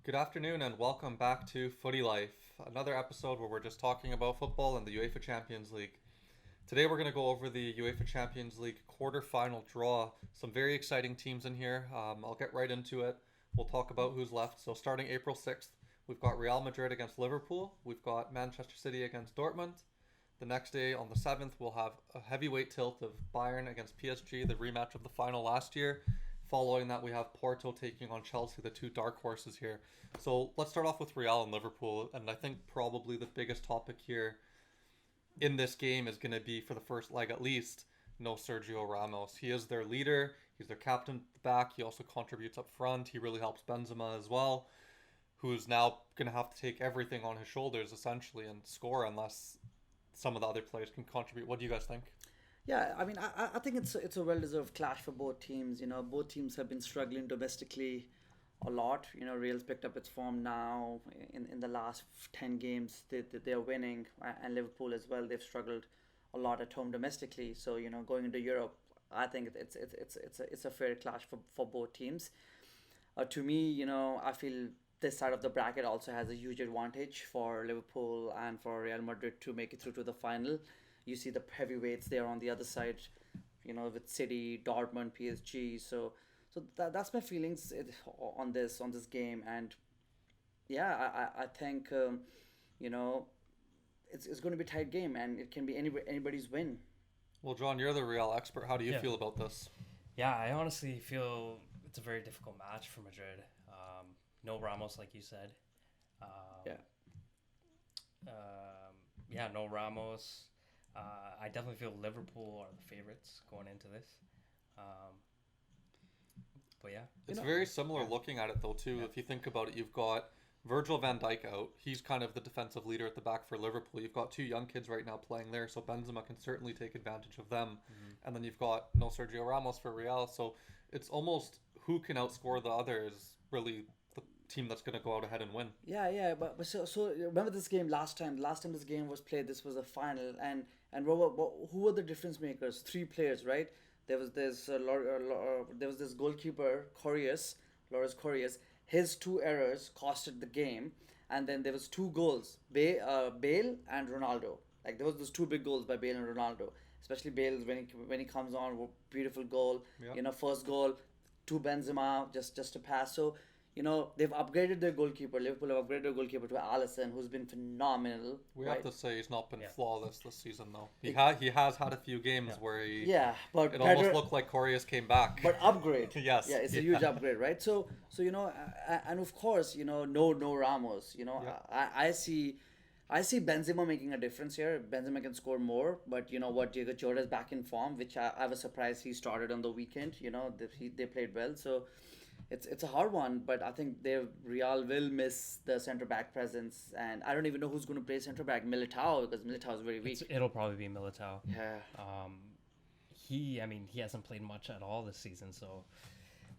Good afternoon and welcome back to Footy Life, another episode where we're just talking about football and the UEFA Champions League. Today we're going to go over the UEFA Champions League quarter-final draw. Some very exciting teams in here. I'll get right into it. We'll talk about who's left. So starting April 6th, we've got Real Madrid against Liverpool. We've got Manchester City against Dortmund. The next day on the 7th, we'll have a heavyweight tilt of Bayern against PSG, the rematch of the final last year. Following that, we have Porto taking on Chelsea, the two dark horses here. So let's start off with Real and Liverpool. And I think probably the biggest topic here in this game is going to be, for the first leg at least, no Sergio Ramos. He is their leader. He's their captain at the back. He also contributes up front. He really helps Benzema as well, who's now going to have to take everything on his shoulders, essentially, and score unless some of the other players can contribute. What do you guys think? Yeah, I mean, I think it's a well-deserved clash for both teams. Both teams have been struggling domestically a lot. Real's picked up its form now in the last 10 games. They are winning, and Liverpool as well. They've struggled a lot at home domestically. So going into Europe, I think it's a fair clash for both teams. To me, I feel this side of the bracket also has a huge advantage for Liverpool and for Real Madrid to make it through to the final. You see the heavyweights there on the other side, with City, Dortmund, PSG. So that's my feelings on this game. And yeah, I think it's going to be a tight game, and it can be anybody's win. Well, John, you're the Real expert. How do you Yeah. feel about this? Yeah, I honestly feel it's a very difficult match for Madrid. No Ramos, like you said. Um, Yeah. yeah, no Ramos. I definitely feel Liverpool are the favorites going into this. Um, but yeah, It's know- very similar looking at it, though, too. Yeah. If you think about it, you've got Virgil van Dijk out. He's kind of the defensive leader at the back for Liverpool. You've got two young kids right now playing there, so Benzema can certainly take advantage of them. And then you've got no Sergio Ramos for Real, so it's almost who can outscore the other is really the team that's going to go out ahead and win. Yeah, but so remember this game last time. Last time this game was played, this was a final, and who were the difference makers? Three players, right? There was this goalkeeper, Loris Karius. His two errors costed the game, and then there was two goals, Bale and Ronaldo. Like there was those two big goals by Bale and Ronaldo. Especially Bale when he comes on, beautiful goal. Yeah. First goal to Benzema, just a pass. So they've upgraded their goalkeeper. Liverpool have upgraded their goalkeeper to Alisson, who's been phenomenal. We right? have to say he's not been Yeah. flawless this season, though. He has had a few games Yeah. where he Yeah, but it better, almost looked like Karius came back. but upgrade. Yes, Yeah, it's a yeah. huge upgrade, right? So and of course, no Ramos. Yeah. I see Benzema making a difference here. Benzema can score more, but you know what? Diego Jota is back in form, which I was surprised he started on the weekend. They played well, so it's a hard one. But I think Real will miss the centre back presence, and I don't even know who's going to play centre back. Militao, because Militao is very weak. it'll probably be Militao. Yeah. He hasn't played much at all this season, so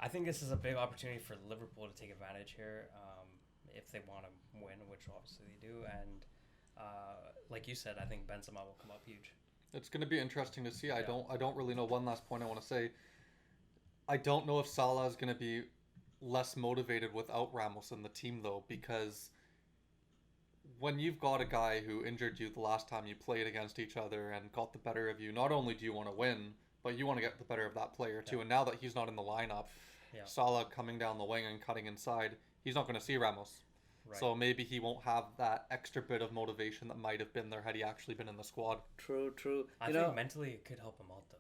I think this is a big opportunity for Liverpool to take advantage here, if they want to win, which obviously they do. And like you said, I think Benzema will come up huge. It's going to be interesting to see. Yeah. I don't really know. One last point I want to say. I don't know if Salah is going to be less motivated without Ramos in the team, though, because when you've got a guy who injured you the last time you played against each other and got the better of you, not only do you want to win, but you want to get the better of that player too. Yeah. And now that he's not in the lineup, Yeah. Salah coming down the wing and cutting inside, he's not going to see Ramos. Right. So maybe he won't have that extra bit of motivation that might have been there had he actually been in the squad. True. I think mentally it could help him out, though.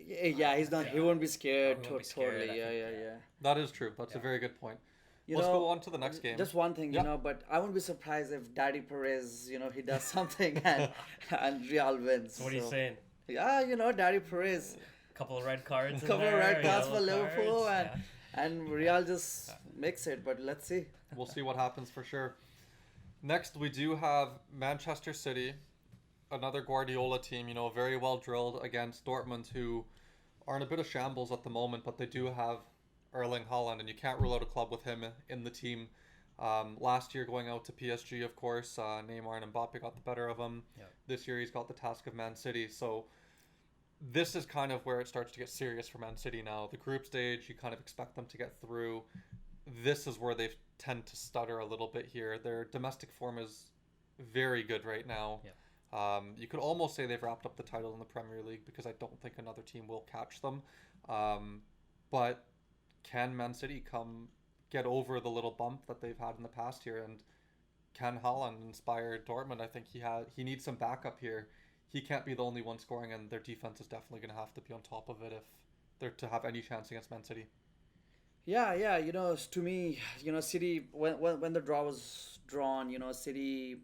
Yeah, he's not. He won't be scared. He won't be scared, Totally. I Yeah, think, yeah. That is true. That's a Yeah. very good point. You Let's know, go on to the next game. Just one thing, Yeah. but I wouldn't be surprised if Daddy Perez, he does something and Real wins. So what are you So, saying? Yeah, Daddy Perez, A couple of red cards. couple of red cards for yellow Liverpool, cards, and Real just makes it. But let's see. We'll see what happens for sure. Next, we do have Manchester City, another Guardiola team, very well drilled against Dortmund, who are in a bit of shambles at the moment, but they do have Erling Haaland, and you can't rule out a club with him in the team. Last year, going out to PSG, of course, Neymar and Mbappe got the better of him. Yeah. This year, he's got the task of Man City. So this is kind of where it starts to get serious for Man City now. The group stage, you kind of expect them to get through. this is where they tend to stutter a little bit here. Their domestic form is very good right now. Yeah. You could almost say they've wrapped up the title in the Premier League because I don't think another team will catch them. But can Man City get over the little bump that they've had in the past here? And can Haaland inspire Dortmund? I think he needs some backup here. He can't be the only one scoring, and their defense is definitely going to have to be on top of it if they're to have any chance against Man City. Yeah. To me, City when the draw was drawn, City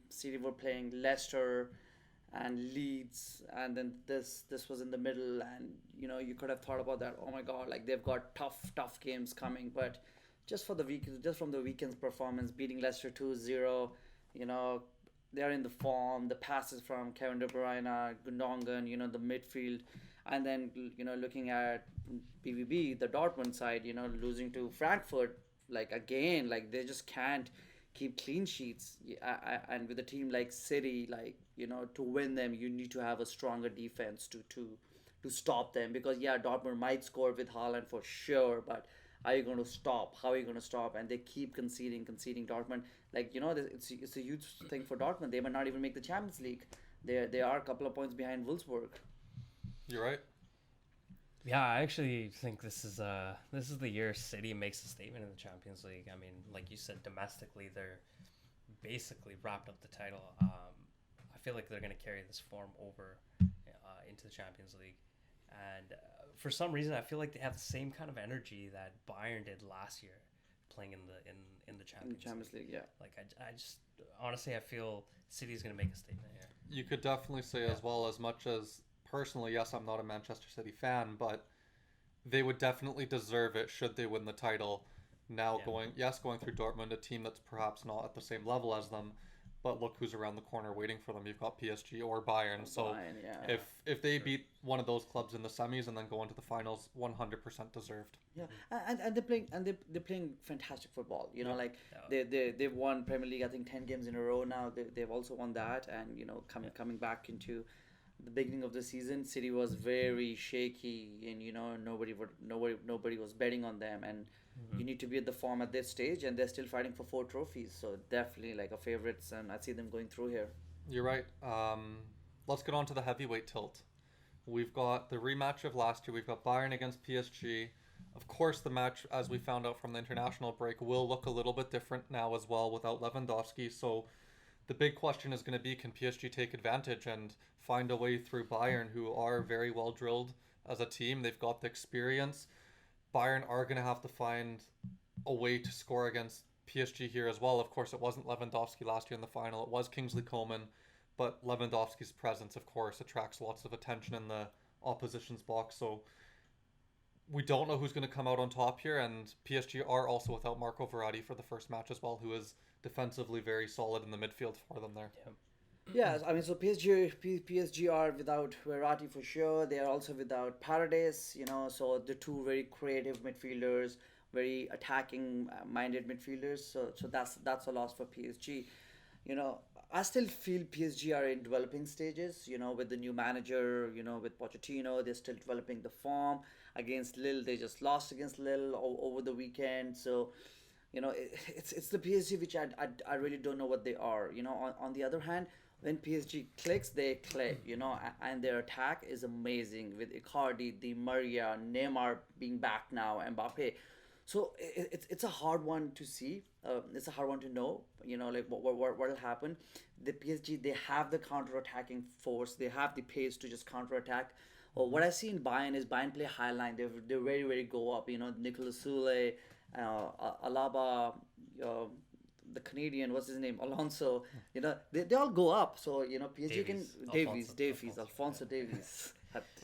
were playing Leicester and Leeds, and then this was in the middle, and you could have thought about that. Oh my God, like they've got tough games coming, but just from the weekend's performance, beating Leicester 2-0, they're in the form. The passes from Kevin De Bruyne, Gundogan, the midfield, and then looking at BVB, the Dortmund side, losing to Frankfurt, like again, like they just can't keep clean sheets. And with a team like City, like to win them, you need to have a stronger defense to stop them, because Dortmund might score with Haaland for sure, but are you going to stop? How are you going to stop? And they keep conceding. Dortmund, like it's a huge thing for Dortmund. They might not even make the Champions League. They are a couple of points behind Wolfsburg. You're right. Yeah, I actually think this is the year City makes a statement in the Champions League. I mean, like you said, domestically they're basically wrapped up the title. I feel like they're going to carry this form over into the Champions League, and for some reason I feel like they have the same kind of energy that Bayern did last year, playing in the Champions League. Yeah. Like I just honestly I feel City's going to make a statement here. You could definitely say as well, as much as personally, yes, I'm not a Manchester City fan, but they would definitely deserve it should they win the title. Now going through Dortmund, a team that's perhaps not at the same level as them, but look who's around the corner waiting for them. You've got PSG or Bayern. So if they beat one of those clubs in the semis and then go into the finals, 100% deserved. Yeah, and they're playing fantastic football. They've won Premier League, I think 10 games in a row now. They've also won that, and coming back into the beginning of the season, City was very shaky, and nobody was betting on them, and you need to be at the form at this stage, and they're still fighting for 4 trophies, so definitely like a favorites, and I see them going through here. You're right. Let's get on to the heavyweight tilt. We've got the rematch of last year. We've got Bayern against PSG. Of course, the match, as we found out from the international break, will look a little bit different now as well without Lewandowski. So the big question is going to be, can PSG take advantage and find a way through Bayern, who are very well drilled as a team? They've got the experience. Bayern are going to have to find a way to score against PSG here as well. Of course, it wasn't Lewandowski last year in the final. It was Kingsley Coman. But Lewandowski's presence, of course, attracts lots of attention in the opposition's box. So we don't know who's going to come out on top here. And PSG are also without Marco Verratti for the first match as well, who is defensively very solid in the midfield for them there. Yeah, I mean, so PSG are without Verratti for sure. They are also without Paredes, so the two very creative midfielders, very attacking minded midfielders. So that's a loss for PSG. I still feel PSG are in developing stages, with the new manager, with Pochettino. They're still developing the form. Against Lille, they just lost against Lille over the weekend. So, it's the PSG which I really don't know what they are. On the other hand, when PSG clicks, they click, and their attack is amazing with Icardi, Di Maria, Neymar being back now, Mbappe. So it's a hard one to see. It's a hard one to know. Like what will happen. The PSG, they have the counter-attacking force. They have the pace to just counter-attack. What I see in Bayern is Bayern play high line. They very very go up. Nicolas Soule, Alaba, the Canadian, what's his name, Alonso. They all go up. So PSG Alphonso Davies.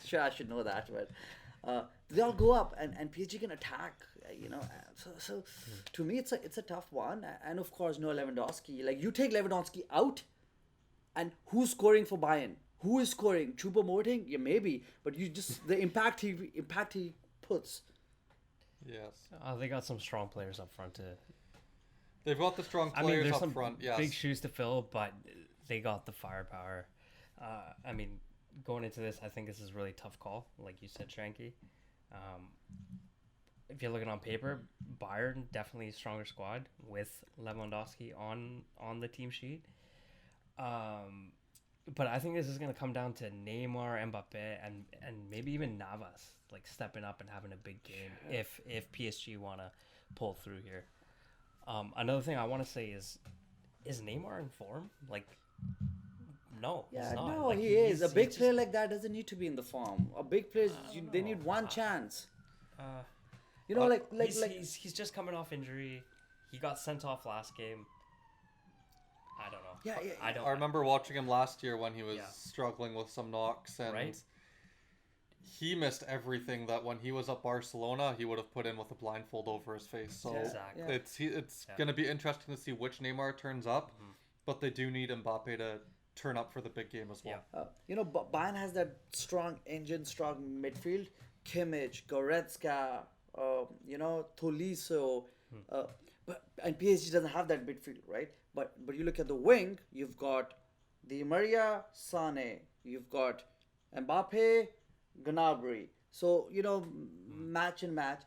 Sure, I should know that, but. They all go up, and PSG can attack, So to me, it's a tough one, and of course, no Lewandowski. Like you take Lewandowski out, and who's scoring for Bayern? Who is scoring? Choupo-Moting? Yeah, maybe, but you just the impact he puts. Yes. They got some strong players up front too. They've got the strong players up front. Yes. Big shoes to fill, but they got the firepower. Going into this, I think this is a really tough call, like you said, Shanky. If you're looking on paper, Bayern definitely a stronger squad with Lewandowski on the team sheet. But I think this is gonna come down to Neymar, Mbappe, and maybe even Navas like stepping up and having a big game if PSG wanna pull through here. Another thing I want to say is Neymar in form? Like, no, Yeah, he's not. no, Like, he is. A big just, player like that doesn't need to be in the form. A big player, they need know. one chance. Uh, You know, he's just coming off injury. He got sent off last game. I don't know. Yeah, I don't. I remember watching him last year when he was Yeah. struggling with some knocks, and Right. he missed everything that when he was at Barcelona he would have put in with a blindfold over his face. So Exactly. Yeah. it's Yeah. going to be interesting to see which Neymar turns up, but they do need Mbappe to turn up for the big game as well. Yeah. Bayern has that strong engine, strong midfield. Kimmich, Goretzka, Tolisso. And PSG doesn't have that midfield, right? But you look at the wing, you've got Di Maria, Sane. You've got Mbappe, Gnabry. So, match and match.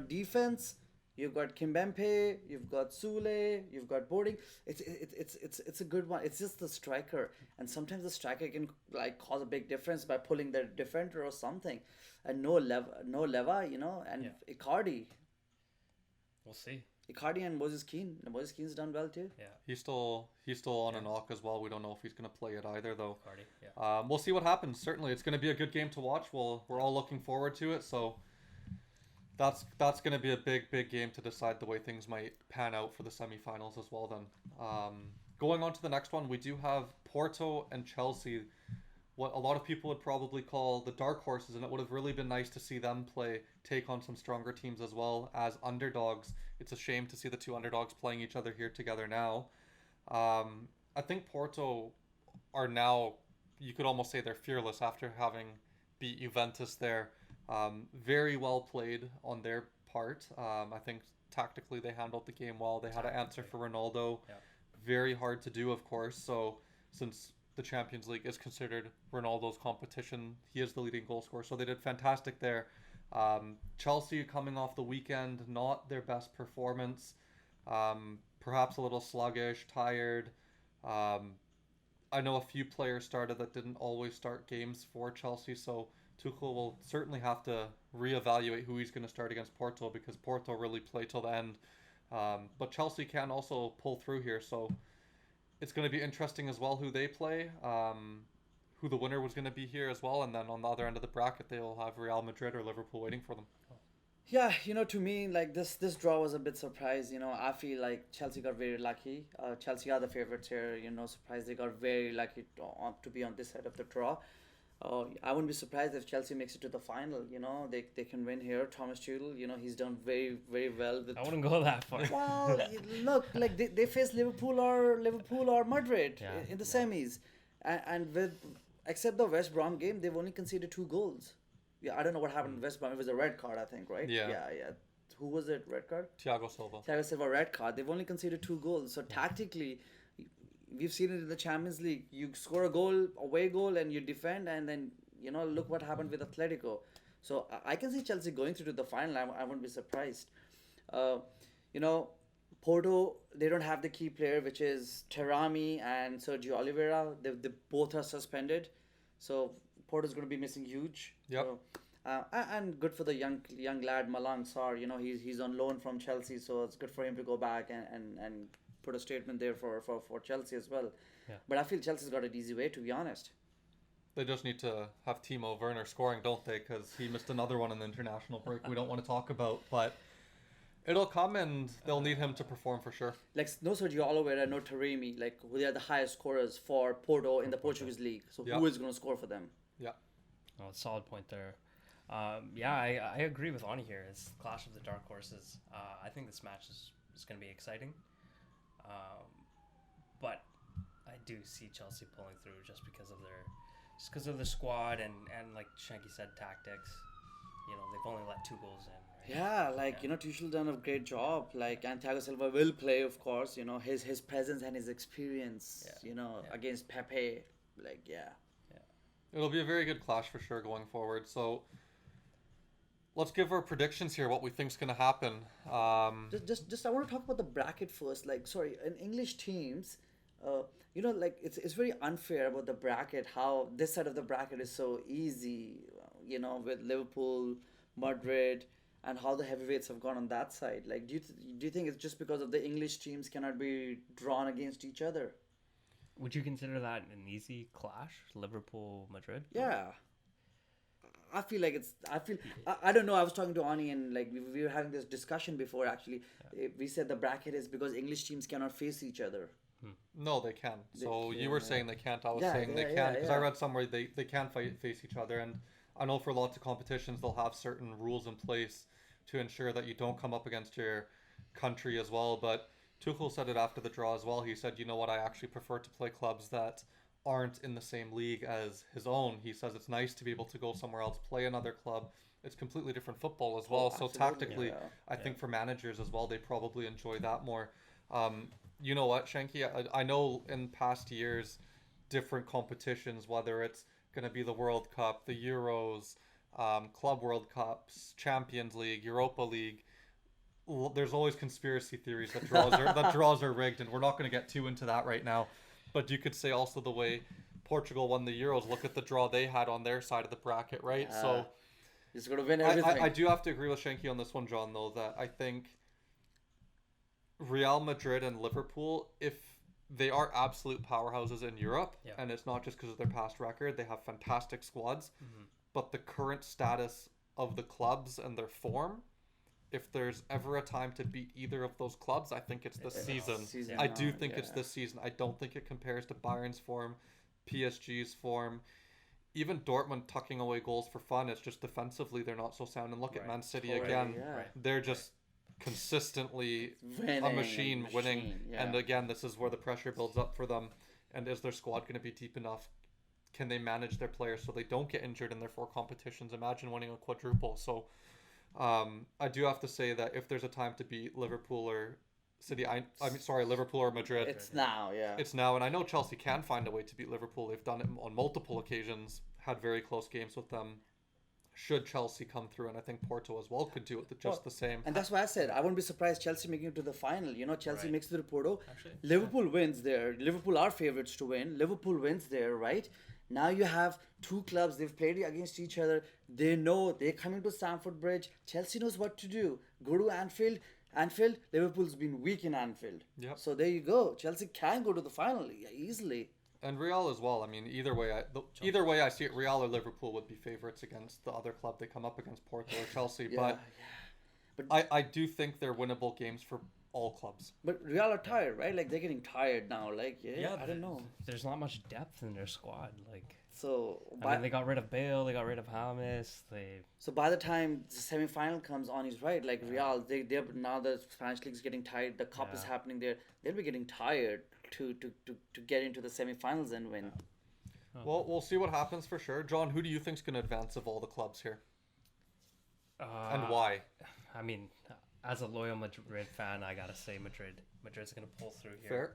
Defense, you've got Kimpembe, you've got Sule, you've got Boarding. It's a good one. It's just the striker. And sometimes the striker can like cause a big difference by pulling their defender or something. And no Leva, and Icardi. We'll see. Icardi and Moses Keane. Moses Keane's done well too. Yeah. He's still on a knock as well. We don't know if he's going to play it either, though. Cardi. Yeah. We'll see what happens. Certainly, it's going to be a good game to watch. We're all looking forward to it. So that's going to be a big game to decide the way things might pan out for the semifinals as well. Then, going on to the next one, we do have Porto and Chelsea. What a lot of people would probably call the dark horses, and it would have really been nice to see them take on some stronger teams as well as underdogs. It's a shame to see the two underdogs playing each other here together now. I think Porto are now, you could almost say they're fearless after having beat Juventus there. Very well played on their part. I think tactically they handled the game well. They had to answer for Ronaldo. Yeah. Very hard to do, of course. So since the Champions League is considered Ronaldo's competition, he is the leading goal scorer. So they did fantastic there. Chelsea coming off the weekend, not their best performance. Perhaps a little sluggish, tired. I know a few players started that didn't always start games for Chelsea, so Tuchel will certainly have to reevaluate who he's going to start against Porto, because Porto really play till the end. But Chelsea can also pull through here, so it's going to be interesting as well who they play, who the winner was going to be here as well, and then on the other end of the bracket they'll have Real Madrid or Liverpool waiting for them. Yeah, to me, like this draw was a bit surprised. I feel like Chelsea got very lucky. Chelsea are the favorites here. Surprised they got very lucky to be on this side of the draw. I wouldn't be surprised if Chelsea makes it to the final. They can win here. Thomas Tuchel, he's done very, very well with. I wouldn't go that far. Well, look, like they face Liverpool or Madrid in the semis, and with except the West Brom game, they've only conceded 2 goals. Yeah, I don't know what happened in West Brom. It was a red card, I think, right? Yeah. Yeah. Who was it? Red card? Thiago Silva. Thiago Silva, red card. They've only conceded 2 goals. So tactically, we've seen it in the Champions League. You score a goal, away goal, and you defend, and then look what happened with Atletico. So I can see Chelsea going through to the final. I wouldn't be surprised. Porto, they don't have the key player, which is Terami and Sergio Oliveira. They both are suspended, so Porto's going to be missing huge. Yep. So, and good for the young lad Malang Sarr. He's on loan from Chelsea, so it's good for him to go back and put a statement there for Chelsea as well. Yeah. But I feel Chelsea's got it easy way, to be honest. They just need to have Timo Werner scoring, don't they? Because he missed another one in the international break we don't want to talk about, but it'll come and they'll need him to perform for sure. Like, no Sergio Oliveira, no Taremi, like, they are the highest scorers for Porto in the Portuguese league. So who is going to score for them? Yeah. Oh, solid point there. I agree with Ani here. It's clash of the dark horses. I think this match is going to be exciting. But I do see Chelsea pulling through just because of their squad and like Shanky said, tactics. They've only let 2 goals in. Right? Yeah, Tuchel done a great job. Like, and Thiago Silva will play, of course. His presence and his experience. Against Pepe, It'll be a very good clash for sure going forward. So let's give our predictions here. What we think's gonna happen. Just I want to talk about the bracket first. Like, sorry, in English teams, like it's very unfair about the bracket. How this side of the bracket is so easy, with Liverpool, Madrid, and how the heavyweights have gone on that side. Like, do you think it's just because of the English teams cannot be drawn against each other? Would you consider that an easy clash, Liverpool Madrid? Yeah. I feel like I don't know. I was talking to Ani and like we were having this discussion before actually. We said the bracket is because English teams cannot face each other. No, they can. So you were saying they can't. I was Yeah, saying they yeah, can because I yeah. read somewhere they can face each other, and I know for lots of competitions they'll have certain rules in place to ensure that you don't come up against your country as well. But Tuchel said it after the draw as well. He said, you know what, I actually prefer to play clubs that aren't in the same league as his own. He says it's nice to be able to go somewhere else, play another club. It's completely different football as well. So Absolutely, tactically, yeah. I think for managers as well, they probably enjoy that more. You know what, Shanky? I know in past years, different competitions, whether it's going to be the World Cup, the Euros, Club World Cups, Champions League, Europa League, there's always conspiracy theories that draws are rigged, and we're not going to get too into that right now. But you could say also the way Portugal won the Euros. Look at the draw they had on their side of the bracket, right? So he's gonna win everything. I do have to agree with Shanky on this one, John. Though that I think Real Madrid and Liverpool, if they are absolute powerhouses in Europe, and it's not just because of their past record, they have fantastic squads. But the current status of the clubs and their form, if there's ever a time to beat either of those clubs, I think it's this season. I do think it's this season. I don't think it compares to Bayern's form, PSG's form, even Dortmund tucking away goals for fun. It's just defensively they're not so sound. And look at Man City again. They're just consistently a machine winning. And again, this is where the pressure builds up for them. And is their squad going to be deep enough? Can they manage their players so they don't get injured in their 4 competitions? Imagine winning a quadruple. So I do have to say that if there's a time to beat Liverpool or City, Liverpool or Madrid, it's now. It's now. And I know Chelsea can find a way to beat Liverpool. They've done it on multiple occasions, had very close games with them. Should Chelsea come through, and I think Porto as well could do it just the same. And that's why I said I wouldn't be surprised Chelsea making it to the final. Chelsea makes it to Porto. Actually, Liverpool wins there. Liverpool are favorites to win. Liverpool wins there, right? Now you have 2 clubs. They've played against each other. They know they're coming to Stamford Bridge. Chelsea knows what to do. Go to Anfield. Liverpool's been weak in Anfield. Yep. So there you go. Chelsea can go to the final easily. And Real as well. I mean, either way I see it, Real or Liverpool would be favorites against the other club they come up against, Porto or Chelsea. But I do think they're winnable games for all clubs. But Real are tired, right? Like they're getting tired now. Like I don't know. There's not much depth in their squad. Like so, they got rid of Bale, they got rid of James. So by the time the semi-final comes on, he's right. Like Real, they're now the Spanish league is getting tired. The cup is happening there. They'll be getting tired to get into the semi-finals and win. Well, we'll see what happens for sure. John, who do you think's going to advance of all the clubs here, and why? I mean, as a loyal Madrid fan, I gotta say Madrid's gonna pull through here.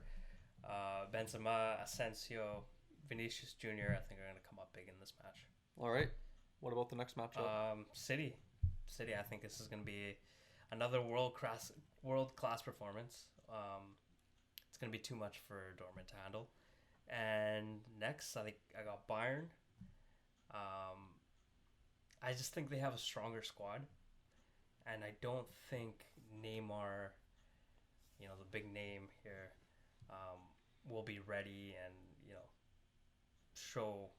Fair. Benzema, Asensio, Vinicius Jr. I think are gonna come up big in this match. All right. What about the next matchup? City. I think this is gonna be another world class performance. It's gonna be too much for Dortmund to handle. And next, I think I got Bayern. I just think they have a stronger squad. And I don't think Neymar, the big name here, will be ready and, show.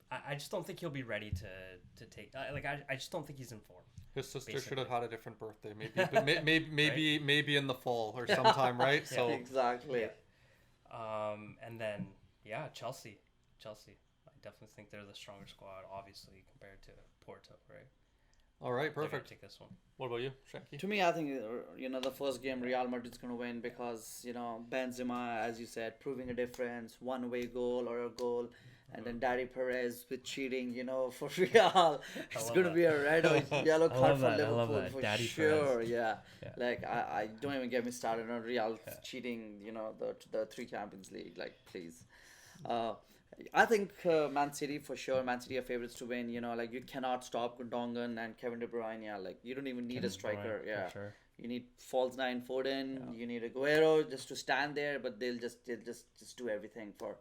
I just don't think he'll be ready to take. I just don't think he's in form. His sister should have had a different birthday, maybe in the fall or sometime, right? So exactly. Yeah. And then Chelsea. I definitely think they're the stronger squad, obviously compared to Porto, right? All right, perfect. Take this one. What about you, Shanky? To me, I think the first game Real Madrid's gonna win because Benzema, as you said, proving a difference, one-way goal or a goal, and then Daddy Perez with cheating, for Real. It's gonna be a red or yellow card for Liverpool for Daddy sure. Yeah. Like I don't even get me started on Real cheating. The 3 Champions League, like please. I think Man City for sure. Man City are favorites to win. Like you cannot stop Gundogan and Kevin De Bruyne. Yeah, like you don't even need a Kevin De Bruyne, striker. for Yeah, sure. you need false nine Foden. Yeah. You need Aguero just to stand there. But they'll just do everything for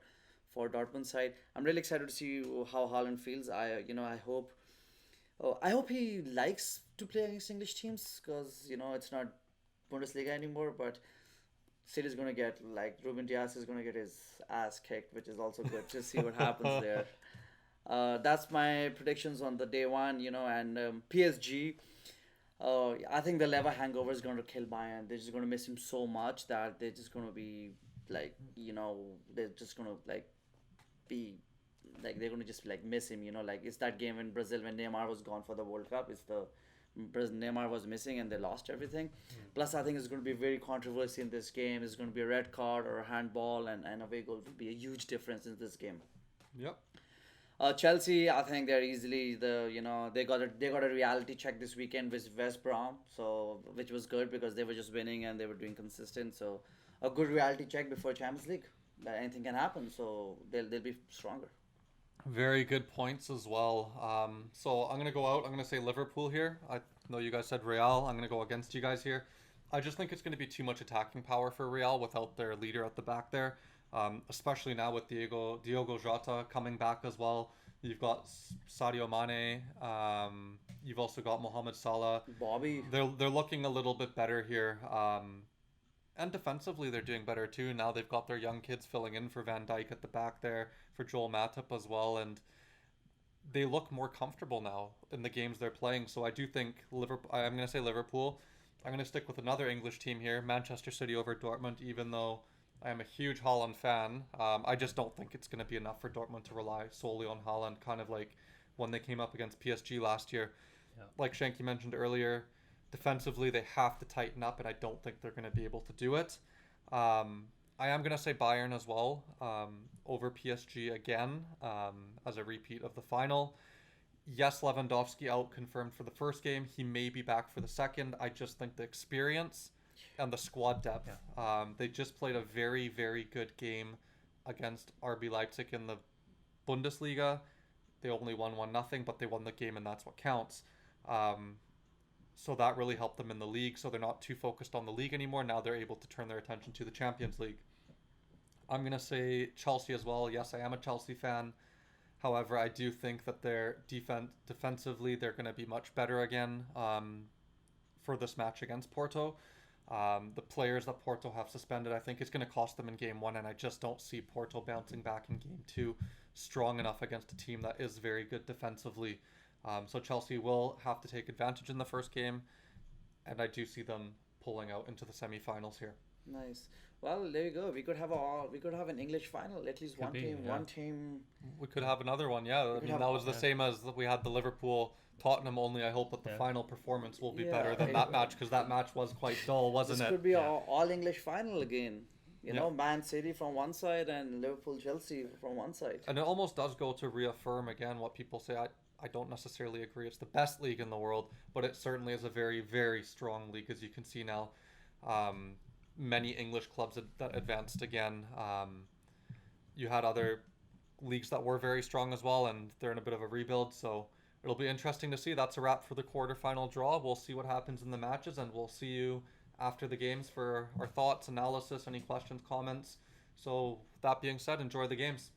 Dortmund side. I'm really excited to see how Haaland feels. I hope he likes to play against English teams because it's not Bundesliga anymore. But City's gonna get like Ruben Diaz is gonna get his ass kicked, which is also good. Just see what happens there. That's my predictions on the day one, and PSG. I think the Lever hangover is going to kill Bayern. They're just going to miss him so much that they're just going to be like, they're just going to be they're going to just miss him. Like it's that game in Brazil when Neymar was gone for the World Cup. It's the Neymar was missing and they lost everything. Plus, I think it's going to be very controversial in this game. It's going to be a red card or a handball, and away goal will be a huge difference in this game. Yep. Chelsea, I think they're easily they got a reality check this weekend with West Brom, so which was good because they were just winning and they were doing consistent. So a good reality check before Champions League that anything can happen. So they'll be stronger. Very good points as well. So I'm gonna go out. I'm gonna say Liverpool here. I know you guys said Real. I'm gonna go against you guys here. I just think it's gonna be too much attacking power for Real without their leader at the back there. Especially now with Diogo Jota coming back as well. You've got Sadio Mane. You've also got Mohamed Salah. Bobby, They're looking a little bit better here. And defensively, they're doing better too. Now they've got their young kids filling in for Van Dijk at the back there, for Joel Matip as well, and they look more comfortable now in the games they're playing. So I do think Liverpool. I'm going to say Liverpool. I'm going to stick with another English team here, Manchester City over Dortmund. Even though I am a huge Haaland fan, I just don't think it's going to be enough for Dortmund to rely solely on Haaland. Kind of like when they came up against PSG last year. Yeah. Like Shanky mentioned earlier, defensively they have to tighten up, and I don't think they're going to be able to do it. I am going to say Bayern as well, over PSG again, as a repeat of the final. Yes, Lewandowski out confirmed for the first game. He may be back for the second. I just think the experience and the squad depth. Yeah. They just played a very, very good game against RB Leipzig in the Bundesliga. They only won 1-0, but they won the game, and that's what counts. So that really helped them in the league. So they're not too focused on the league anymore. Now they're able to turn their attention to the Champions League. I'm going to say Chelsea as well. Yes, I am a Chelsea fan. However, I do think that their defensively, they're going to be much better again for this match against Porto. The players that Porto have suspended, I think it's going to cost them in game one, and I just don't see Porto bouncing back in game two strong enough against a team that is very good defensively. So Chelsea will have to take advantage in the first game, and I do see them pulling out into the semi-finals here. nice. Well, there you go. We could have an English final. At least Could one be, team. yeah. One team. We could have another one, yeah. I could mean, have- that was the yeah. same as we had the Liverpool Tottenham. Only I hope that the Yeah. final performance will be Yeah, better than that match, because that match was quite dull, wasn't This it? could be Yeah. all English final again. Yeah. Man City from one side and Liverpool Chelsea from one side. And it almost does go to reaffirm again what people say. I don't necessarily agree it's the best league in the world, but it certainly is a very, very strong league, as you can see now. Many English clubs that advanced again. You had other leagues that were very strong as well, and they're in a bit of a rebuild, so it'll be interesting to see. That's a wrap for the quarterfinal draw. We'll see what happens in the matches, and we'll see you after the games for our thoughts, analysis, any questions, comments. So, that being said, enjoy the games.